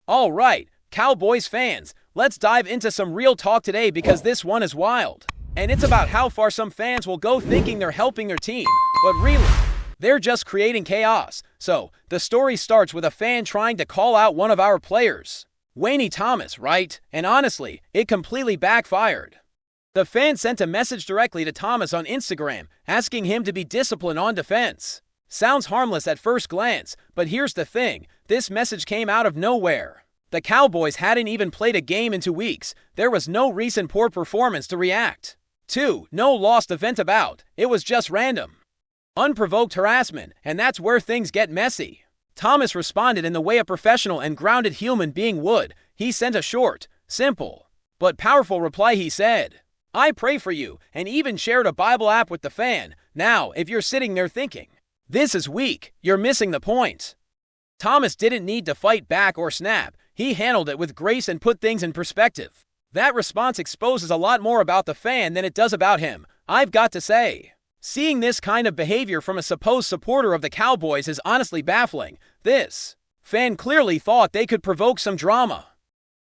All right, Cowboys fans, let's dive into some real talk today because this one is wild. And it's about how far some fans will go thinking they're helping their team, but really, they're just creating chaos. So, the story starts with a fan trying to call out one of our players. Wayne Thomas, right? And honestly, it completely backfired. The fan sent a message directly to Thomas on Instagram, asking him to be disciplined on defense. Sounds harmless at first glance, but here's the thing, this message came out of nowhere. The Cowboys hadn't even played a game in 2 weeks. There was no recent poor performance to react to, no lost event about. It was just random, unprovoked harassment, and that's where things get messy. Thomas responded in the way a professional and grounded human being would. He sent a short, simple, but powerful reply. He said, "I pray for you," and even shared a Bible app with the fan. Now, if you're sitting there thinking, this is weak, you're missing the point. Thomas didn't need to fight back or snap. He handled it with grace and put things in perspective. That response exposes a lot more about the fan than it does about him, I've got to say. Seeing this kind of behavior from a supposed supporter of the Cowboys is honestly baffling. This fan clearly thought they could provoke some drama,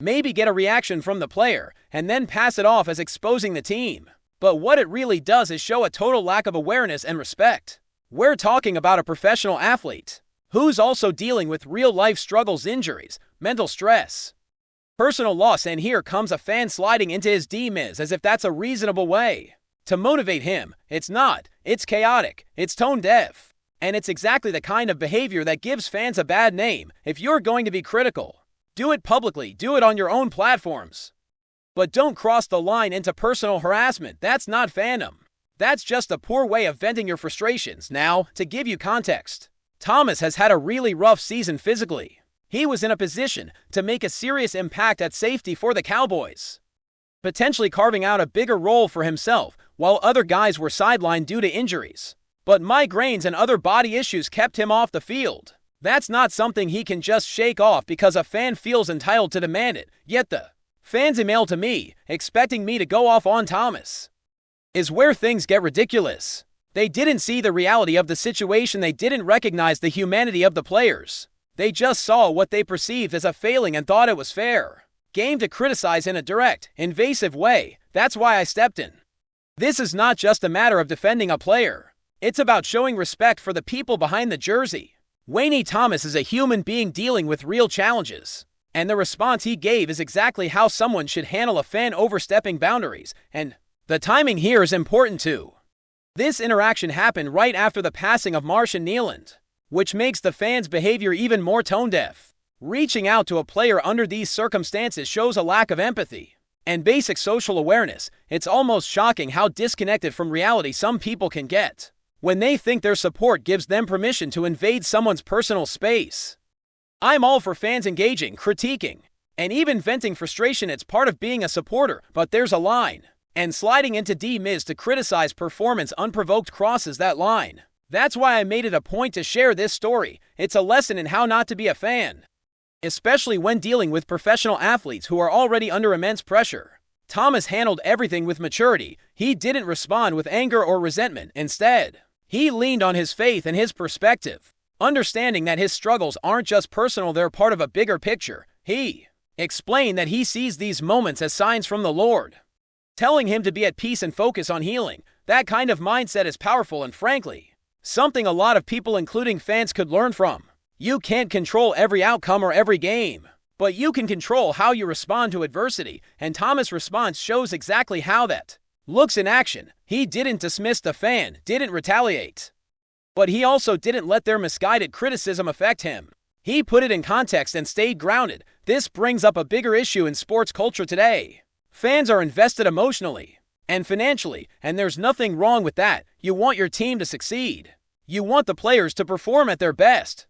maybe get a reaction from the player, and then pass it off as exposing the team. But what it really does is show a total lack of awareness and respect. We're talking about a professional athlete who's also dealing with real-life struggles, injuries, mental stress, personal loss, and here comes a fan sliding into his DMs as if that's a reasonable way to motivate him. It's not. It's chaotic. It's tone deaf. And it's exactly the kind of behavior that gives fans a bad name. If you're going to be critical, do it publicly. Do it on your own platforms. But don't cross the line into personal harassment. That's not fandom. That's just a poor way of venting your frustrations. Now, to give you context, Thomas has had a really rough season physically. He was in a position to make a serious impact at safety for the Cowboys, potentially carving out a bigger role for himself, while other guys were sidelined due to injuries. But migraines and other body issues kept him off the field. That's not something he can just shake off because a fan feels entitled to demand it. Yet the fans emailed to me, expecting me to go off on Thomas. Is where things get ridiculous. They didn't see the reality of the situation. They didn't recognize the humanity of the players. They just saw what they perceived as a failing and thought it was fair game to criticize in a direct, invasive way. That's why I stepped in. This is not just a matter of defending a player. It's about showing respect for the people behind the jersey. Wayne Thomas is a human being dealing with real challenges, and the response he gave is exactly how someone should handle a fan overstepping boundaries, and the timing here is important too. This interaction happened right after the passing of Marshawn Kneeland, which makes the fans' behavior even more tone-deaf. Reaching out to a player under these circumstances shows a lack of empathy and basic social awareness. It's almost shocking how disconnected from reality some people can get when they think their support gives them permission to invade someone's personal space. I'm all for fans engaging, critiquing, and even venting frustration. It's part of being a supporter, but there's a line. And sliding into DMs to criticize performance unprovoked crosses that line. That's why I made it a point to share this story. It's a lesson in how not to be a fan, especially when dealing with professional athletes who are already under immense pressure. Thomas handled everything with maturity. He didn't respond with anger or resentment. Instead, he leaned on his faith and his perspective, understanding that his struggles aren't just personal, they're part of a bigger picture. He explained that he sees these moments as signs from the Lord, telling him to be at peace and focus on healing. That kind of mindset is powerful and, frankly, something a lot of people, including fans, could learn from. You can't control every outcome or every game, but you can control how you respond to adversity, and Thomas' response shows exactly how that looks in action. He didn't dismiss the fan, didn't retaliate, but he also didn't let their misguided criticism affect him. He put it in context and stayed grounded. This brings up a bigger issue in sports culture today. Fans are invested emotionally and financially, and there's nothing wrong with that. You want your team to succeed. You want the players to perform at their best.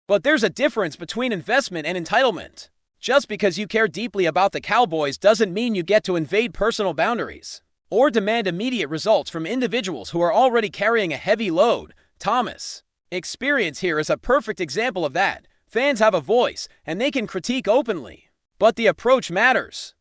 But there's a difference between investment and entitlement. Just because you care deeply about the Cowboys doesn't mean you get to invade personal boundaries or demand immediate results from individuals who are already carrying a heavy load. Thomas' experience here is a perfect example of that. Fans have a voice, and they can critique openly, but the approach matters.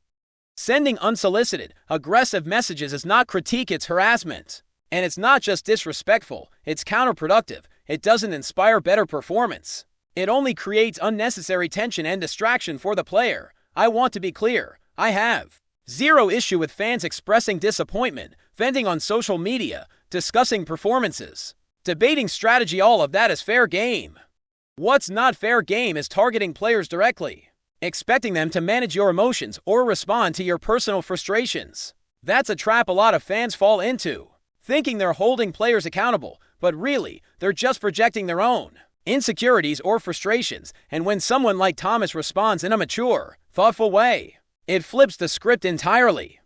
Sending unsolicited, aggressive messages is not critique, it's harassment. And it's not just disrespectful, it's counterproductive. It doesn't inspire better performance. It only creates unnecessary tension and distraction for the player. I want to be clear, I have zero issue with fans expressing disappointment, venting on social media, discussing performances, debating strategy. All of that is fair game. What's not fair game is targeting players directly, expecting them to manage your emotions or respond to your personal frustrations. That's a trap a lot of fans fall into, thinking they're holding players accountable, but really, they're just projecting their own insecurities or frustrations. And when someone like Thomas responds in a mature, thoughtful way, it flips the script entirely.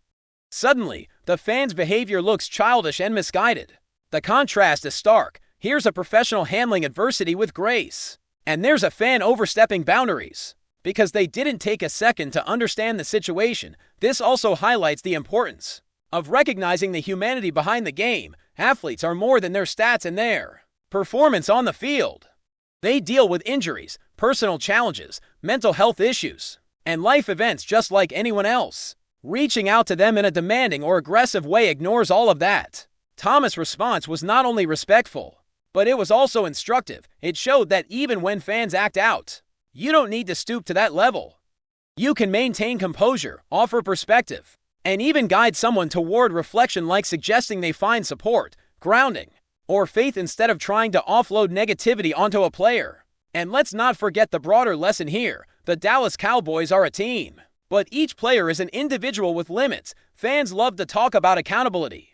Suddenly, the fan's behavior looks childish and misguided. The contrast is stark. Here's a professional handling adversity with grace, and there's a fan overstepping boundaries because they didn't take a second to understand the situation. This also highlights the importance of recognizing the humanity behind the game. Athletes are more than their stats and their performance on the field. They deal with injuries, personal challenges, mental health issues, and life events just like anyone else. Reaching out to them in a demanding or aggressive way ignores all of that. Thomas' response was not only respectful, but it was also instructive. It showed that even when fans act out, you don't need to stoop to that level. You can maintain composure, offer perspective, and even guide someone toward reflection, like suggesting they find support, grounding, or faith instead of trying to offload negativity onto a player. And let's not forget the broader lesson here. The Dallas Cowboys are a team, but each player is an individual with limits. Fans love to talk about accountability,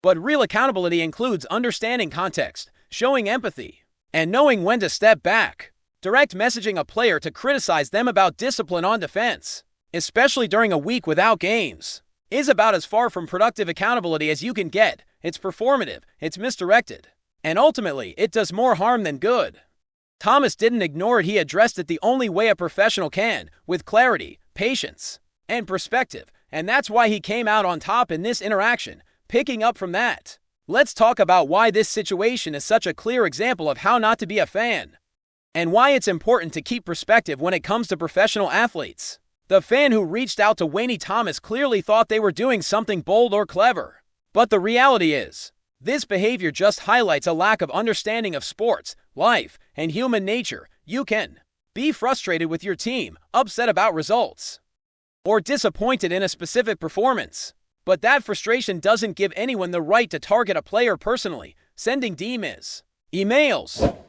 but real accountability includes understanding context, showing empathy, and knowing when to step back. Direct messaging a player to criticize them about discipline on defense, especially during a week without games, is about as far from productive accountability as you can get. It's performative, it's misdirected, and ultimately, it does more harm than good. Thomas didn't ignore it. He addressed it the only way a professional can, with clarity, patience, and perspective, and that's why he came out on top in this interaction. Picking up from that, let's talk about why this situation is such a clear example of how not to be a fan, and why it's important to keep perspective when it comes to professional athletes. The fan who reached out to Wayne Thomas clearly thought they were doing something bold or clever. But the reality is, this behavior just highlights a lack of understanding of sports, life, and human nature. You can be frustrated with your team, upset about results, or disappointed in a specific performance. But that frustration doesn't give anyone the right to target a player personally. Sending emails,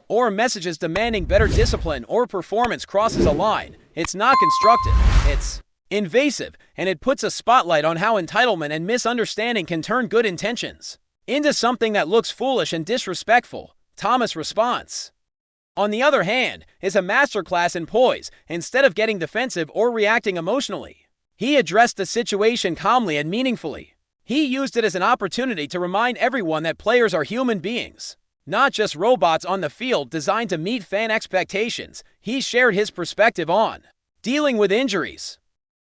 or messages demanding better discipline or performance crosses a line. It's not constructive, it's invasive, and it puts a spotlight on how entitlement and misunderstanding can turn good intentions into something that looks foolish and disrespectful. Thomas' response, on the other hand, is a masterclass in poise. Instead of getting defensive or reacting emotionally, he addressed the situation calmly and meaningfully. He used it as an opportunity to remind everyone that players are human beings, not just robots on the field designed to meet fan expectations. He shared his perspective on dealing with injuries,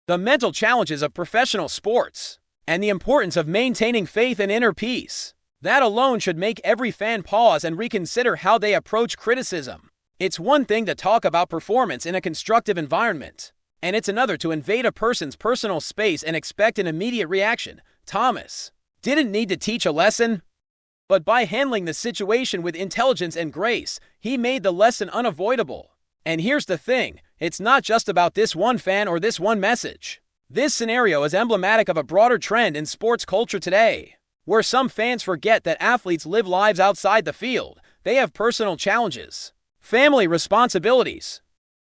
the mental challenges of professional sports, and the importance of maintaining faith and inner peace. That alone should make every fan pause and reconsider how they approach criticism. It's one thing to talk about performance in a constructive environment, and it's another to invade a person's personal space and expect an immediate reaction. Thomas didn't need to teach a lesson, but by handling the situation with intelligence and grace, he made the lesson unavoidable. And here's the thing, it's not just about this one fan or this one message. This scenario is emblematic of a broader trend in sports culture today, where some fans forget that athletes live lives outside the field. They have personal challenges, family responsibilities,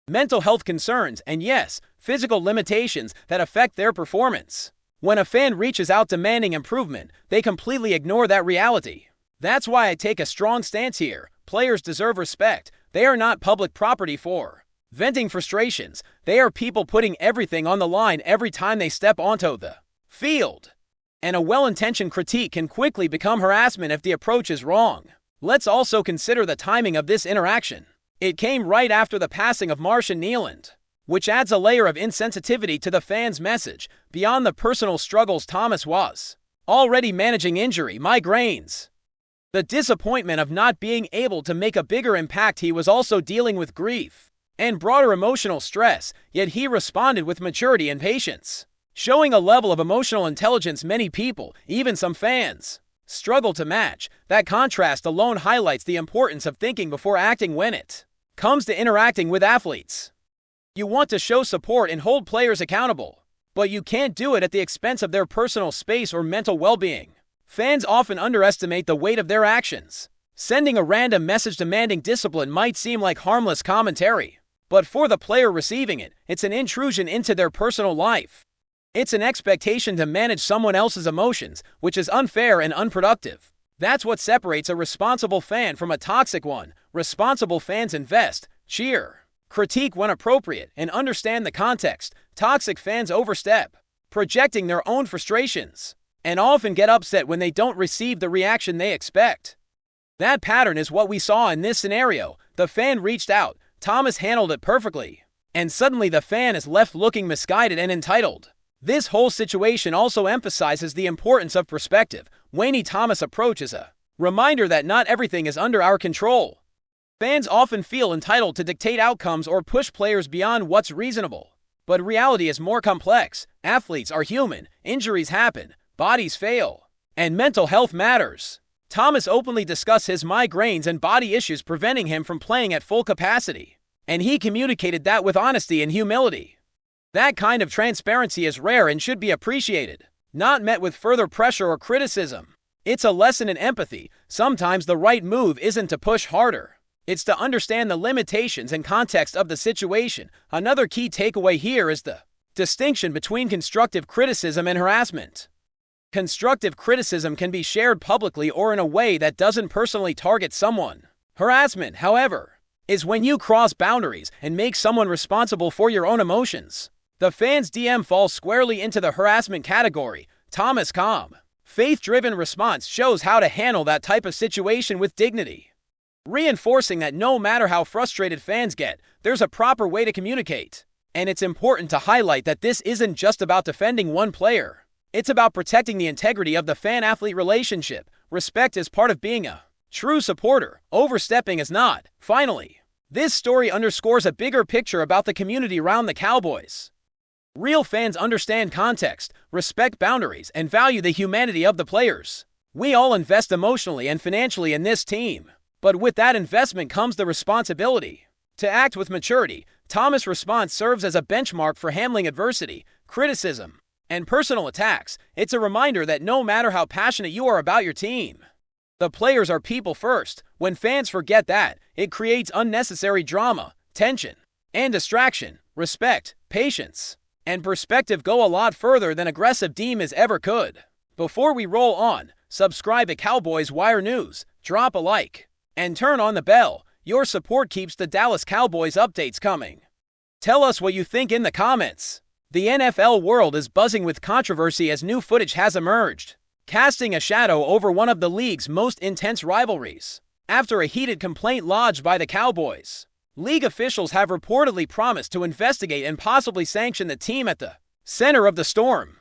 mental health concerns, and yes, physical limitations that affect their performance. When a fan reaches out demanding improvement, they completely ignore that reality. That's why I take a strong stance here. Players deserve respect. They are not public property for venting frustrations. They are people putting everything on the line every time they step onto the field. And a well-intentioned critique can quickly become harassment if the approach is wrong. Let's also consider the timing of this interaction. It came right after the passing of Marshawn Kneeland, which adds a layer of insensitivity to the fan's message. Beyond the personal struggles Thomas was already managing injury, migraines, the disappointment of not being able to make a bigger impact, he was also dealing with grief and broader emotional stress, yet he responded with maturity and patience, showing a level of emotional intelligence many people, even some fans, struggle to match. That contrast alone highlights the importance of thinking before acting when it comes to interacting with athletes. You want to show support and hold players accountable, but you can't do it at the expense of their personal space or mental well-being. Fans often underestimate the weight of their actions. Sending a random message demanding discipline might seem like harmless commentary, but for the player receiving it, it's an intrusion into their personal life. It's an expectation to manage someone else's emotions, which is unfair and unproductive. That's what separates a responsible fan from a toxic one. Responsible fans invest, cheer, critique when appropriate, and understand the context. Toxic fans overstep, projecting their own frustrations, and often get upset when they don't receive the reaction they expect. That pattern is what we saw in this scenario. The fan reached out, Thomas handled it perfectly, and suddenly the fan is left looking misguided and entitled. This whole situation also emphasizes the importance of perspective. Wayne Thomas' approach is a reminder that not everything is under our control. Fans often feel entitled to dictate outcomes or push players beyond what's reasonable. But reality is more complex. Athletes are human, injuries happen, bodies fail, and mental health matters. Thomas openly discussed his migraines and body issues preventing him from playing at full capacity, and he communicated that with honesty and humility. That kind of transparency is rare and should be appreciated, not met with further pressure or criticism. It's a lesson in empathy. Sometimes the right move isn't to push harder. It's to understand the limitations and context of the situation. Another key takeaway here is the distinction between constructive criticism and harassment. Constructive criticism can be shared publicly or in a way that doesn't personally target someone. Harassment, however, is when you cross boundaries and make someone responsible for your own emotions. The fan's DM falls squarely into the harassment category. Thomas' calm, faith-driven response shows how to handle that type of situation with dignity, reinforcing that no matter how frustrated fans get, there's a proper way to communicate. And it's important to highlight that this isn't just about defending one player. It's about protecting the integrity of the fan-athlete relationship. Respect is part of being a true supporter. Overstepping is not. Finally, this story underscores a bigger picture about the community around the Cowboys. Real fans understand context, respect boundaries, and value the humanity of the players. We all invest emotionally and financially in this team, but with that investment comes the responsibility to act with maturity. Thomas' response serves as a benchmark for handling adversity, criticism, and personal attacks. It's a reminder that no matter how passionate you are about your team, the players are people first. When fans forget that, it creates unnecessary drama, tension, and distraction. Respect, patience, and perspective go a lot further than aggressive DMs ever could. Before we roll on, subscribe to Cowboys Wire News, drop a like, and turn on the bell. Your support keeps the Dallas Cowboys updates coming. Tell us what you think in the comments. The NFL world is buzzing with controversy as new footage has emerged, casting a shadow over one of the league's most intense rivalries. After a heated complaint lodged by the Cowboys, league officials have reportedly promised to investigate and possibly sanction the team at the center of the storm.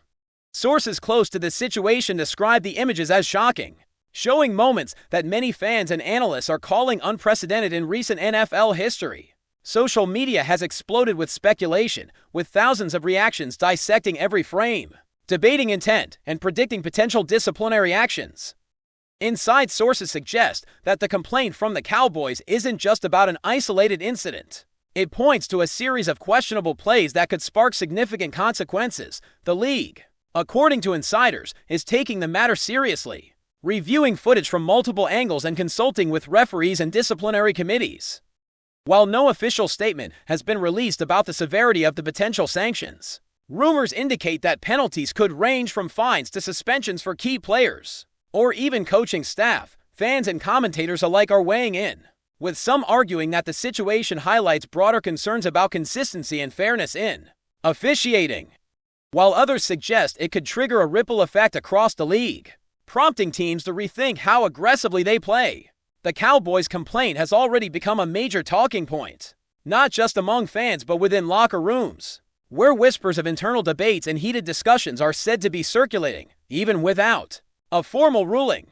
Sources close to this situation describe the images as shocking, showing moments that many fans and analysts are calling unprecedented in recent NFL history. Social media has exploded with speculation, with thousands of reactions dissecting every frame, debating intent, and predicting potential disciplinary actions. Inside sources suggest that the complaint from the Cowboys isn't just about an isolated incident. It points to a series of questionable plays that could spark significant consequences. The league, according to insiders, is taking the matter seriously, reviewing footage from multiple angles and consulting with referees and disciplinary committees. While no official statement has been released about the severity of the potential sanctions, rumors indicate that penalties could range from fines to suspensions for key players, or even coaching staff. Fans and commentators alike are weighing in, with some arguing that the situation highlights broader concerns about consistency and fairness in officiating, while others suggest it could trigger a ripple effect across the league, prompting teams to rethink how aggressively they play. The Cowboys' complaint has already become a major talking point, not just among fans but within locker rooms, where whispers of internal debates and heated discussions are said to be circulating, even without a formal ruling.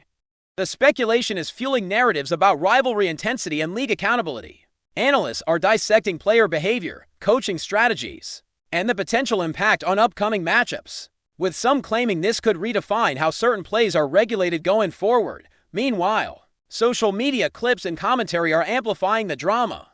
The speculation is fueling narratives about rivalry intensity and league accountability. Analysts are dissecting player behavior, coaching strategies, and the potential impact on upcoming matchups, with some claiming this could redefine how certain plays are regulated going forward. Meanwhile, social media clips and commentary are amplifying the drama.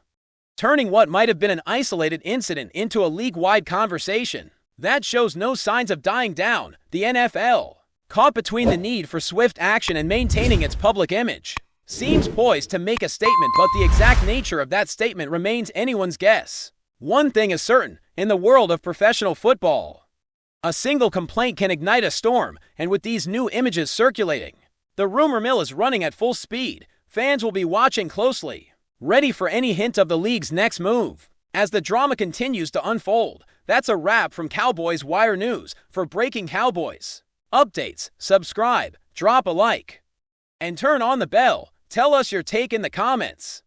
turning what might have been an isolated incident into a league-wide conversation that shows no signs of dying down. The NFL, caught between the need for swift action and maintaining its public image, seems poised to make a statement, but the exact nature of that statement remains anyone's guess. One thing is certain, in the world of professional football, a single complaint can ignite a storm, and with these new images circulating, the rumor mill is running at full speed. Fans will be watching closely, ready for any hint of the league's next move. As the drama continues to unfold, that's a wrap from Cowboys Wire News. For breaking Cowboys updates, subscribe, drop a like, and turn on the bell. Tell us your take in the comments.